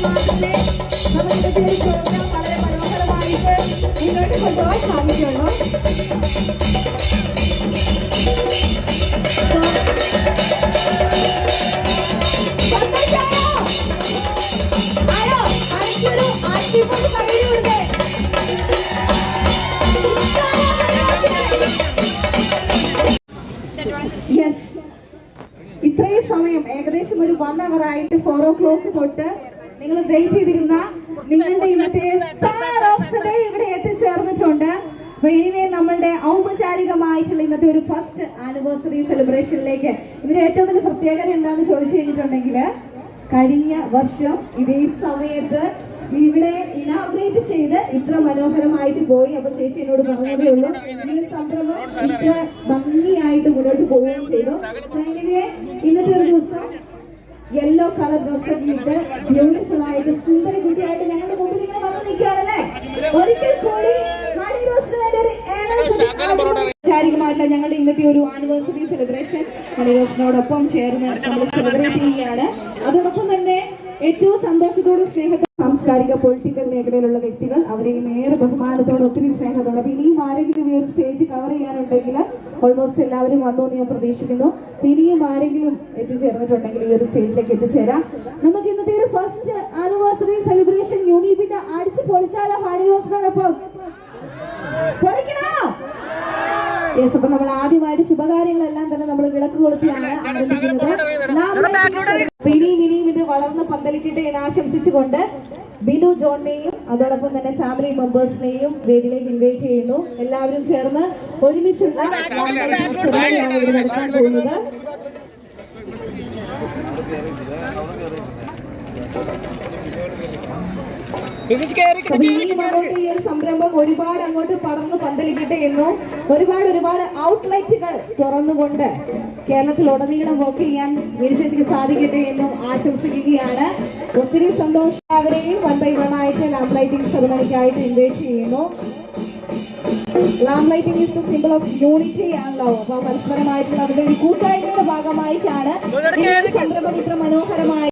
മാത്രമേ നമുക്ക് ഈ പ്രോഗ്രാം വളരെ മനോഹരമായിട്ട് മുന്നോട്ട് കൊണ്ടുപോകാൻ സാധിക്കുള്ളൂ. ഇത്രയും സമയം ഏകദേശം ഒരു 1 hour ആയിട്ട് 4 o'clock തൊട്ട് നിങ്ങൾ വെയിറ്റ് ചെയ്തിരുന്ന നിങ്ങളുടെ ഇന്നത്തെ സ്റ്റാർ ഓഫ് ദി ഡേ ഇവിടെ എത്തിച്ചേർന്നിട്ടുണ്ട്. അപ്പൊ ഇനി നമ്മളുടെ ഔപചാരികമായിട്ടുള്ള ഇന്നത്തെ ഒരു ഫസ്റ്റ് ആനിവേഴ്സറി സെലിബ്രേഷനിലേക്ക് ഇതിന്റെ ഏറ്റവും വലിയ പ്രത്യേകത എന്താണെന്ന് ചോദിച്ചു കഴിഞ്ഞിട്ടുണ്ടെങ്കിൽ, കഴിഞ്ഞ വർഷം ഇതേ സമയത്ത് ഇവിടെ ഇനാഗ്രേറ്റ് ചെയ്ത് ഇത്ര മനോഹരമായിട്ട് പോയി. അപ്പൊ ചേച്ചി എന്നോട് പറഞ്ഞതേ ഉള്ളൂ, ഈ സംരംഭം ഇത്ര ഭംഗിയായിട്ട് മുന്നോട്ട് പോവുകയും ചെയ്തു. ഇന്നത്തെ ഒരു ദിവസം യെല്ലോ കളർ ഡ്രസ് ഇട്ട് ബ്യൂട്ടിഫുൾ ആയിട്ട് സുന്ദരി കുട്ടിയായിട്ട് ഞങ്ങളുടെ മുമ്പിൽ ഇങ്ങനെ വന്ന് നിൽക്കുകയാണല്ലേ. ഒരിക്കൽ കൂടി ഔപചാരികമായിട്ടുള്ള ഞങ്ങളുടെ ഇന്നത്തെ ഒരു ആനിവേഴ്സറി സെലിബ്രേഷൻ മണിറോസിനോടൊപ്പം ചേർന്ന് നമ്മൾ സെലിബ്രേറ്റ് ചെയ്യുകയാണ്. അതോടൊപ്പം തന്നെ ഏറ്റവും സന്തോഷത്തോടും സ്നേഹത്തോടും സാംസ്കാരിക പൊളിറ്റിക്കൽ മേഖലയിലുള്ള വ്യക്തികൾ അവരെയും ഏറെ ബഹുമാനത്തോടെ ഒത്തിരി സ്നേഹത്തോടെ. അപ്പൊ ഇനിയും ആരെങ്കിലും ഈ ഒരു സ്റ്റേജ് കവർ ചെയ്യാനുണ്ടെങ്കിൽ ഓൾമോസ്റ്റ് എല്ലാവരും വന്നു എന്ന് ഞാൻ പ്രതീക്ഷിക്കുന്നു. ഇനിയും ആരെങ്കിലും എത്തിച്ചേർന്നിട്ടുണ്ടെങ്കിൽ ഈ ഒരു സ്റ്റേജിലേക്ക് എത്തിച്ചേരാം. നമുക്ക് ഇന്നത്തെ ഒരു ഫസ്റ്റ് ആനിവേഴ്സറി സെലിബ്രേഷൻ യൂണിറ്റിന്റെ അടിച്ച് പൊളിച്ചാലോ ഹണിറോസിനോടൊപ്പം പൊളിക്കണോ? യെസ്. അപ്പൊ നമ്മൾ ആദ്യമായിട്ട് ശുഭകാര്യങ്ങളെല്ലാം തന്നെ നമ്മൾ വിളക്ക് കൊളുത്തിയാണ് ആരംഭിക്കുന്നത്. ഇനിയും ഇത് വളർന്ന് പന്തലിക്കട്ടെ എന്ന് ആശംസിച്ചുകൊണ്ട് ബിനു ജോണിനെയും അതോടൊപ്പം തന്നെ ഫാമിലി മെമ്പേഴ്സിനെയും വേദിയിലേക്ക് ഇൻവൈറ്റ് ചെയ്യുന്നു. എല്ലാവരും ചേർന്ന് ഒരുമിച്ചുള്ള നടത്താൻ പോകുന്നത്. ഈ ഒരു സംരംഭം ഒരുപാട് അങ്ങോട്ട് പടർന്ന് പന്തലിക്കട്ടെ എന്നും ഒരുപാട് ഔട്ട്ലെറ്റുകൾ തുറന്നുകൊണ്ട് കേരളത്തിലുടനീളം വർക്ക് ചെയ്യാൻ വിനിശേഷിക്ക് സാധിക്കട്ടെ എന്നും ആശംസിക്കുകയാണ്. ഒത്തിരി സന്തോഷം. അവരെയും 1 by 1 ആയിട്ട് ലാംപ് ലൈറ്റിംഗ് സെറിമണിക്കായിട്ട് ഇൻവൈറ്റ് ചെയ്യുന്നു. Lamp lighting is the symbol of unity ആണല്ലോ. അപ്പൊ പരസ്പരമായിട്ടുള്ള അവരുടെ ഒരു കൂട്ടായ്മയുടെ ഭാഗമായിട്ടാണ് ഈ സംരംഭം ഇത്ര മനോഹരമായി